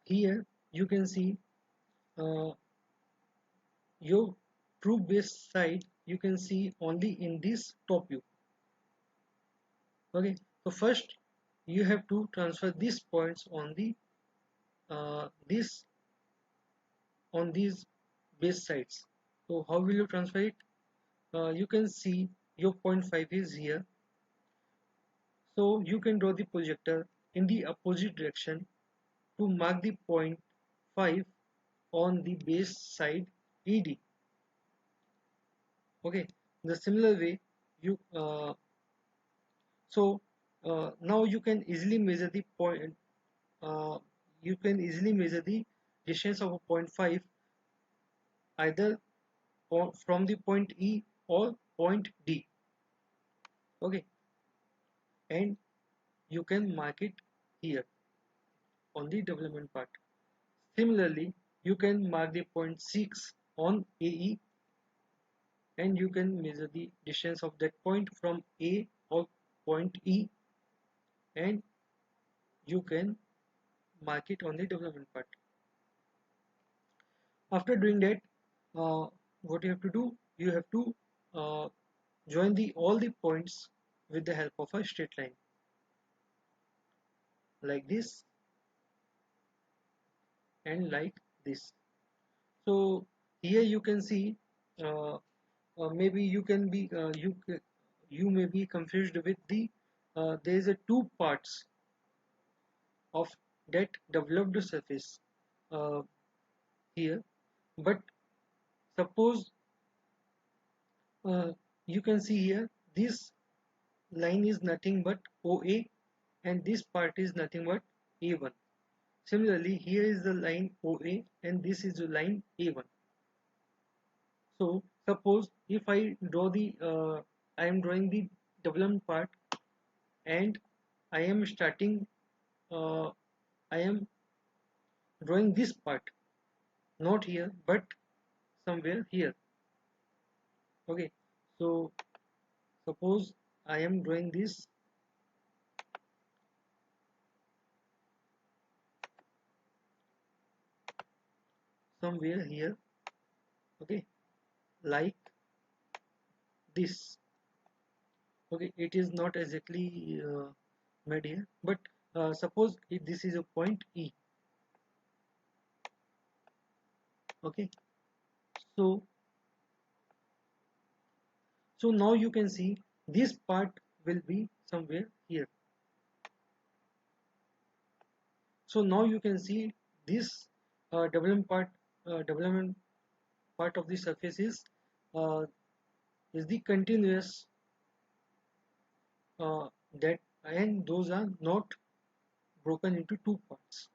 Here you can see uh, your true base side you can see only in this top view. Okay, so first you have to transfer these points on the this on these base sides. So how will you transfer it? You can see your point 5 is here, so you can draw the projector in the opposite direction to mark the point 5 on the base side ED. Okay, the similar way you now you can easily measure the point. You can easily measure the distance of a point 5 either from the point E or point D. Okay, and you can mark it here on the development part. Similarly, you can mark the point 6 on AE, and you can measure the distance of that point from A or point E, and you can mark it on the development part. After doing that, what you have to do, you have to uh, join all the points with the help of a straight line like this and like this. So here you can see maybe you can be you may be confused with the there is a two parts of that developed surface uh, here, but suppose uh, you can see here this line is nothing but OA, and this part is nothing but A1. Similarly, here is the line OA and this is the line A1. So suppose if I draw I am drawing the development part, and I am starting, uh, I am drawing this part, not here but somewhere here. Okay, so suppose I am drawing this somewhere here. Okay, like this. Okay, it is not exactly made here, but suppose if this is a point E. Okay, so now you can see this part will be somewhere here. So now you can see this development part of the surface uh, is the continuous that, and those are not broken into two parts.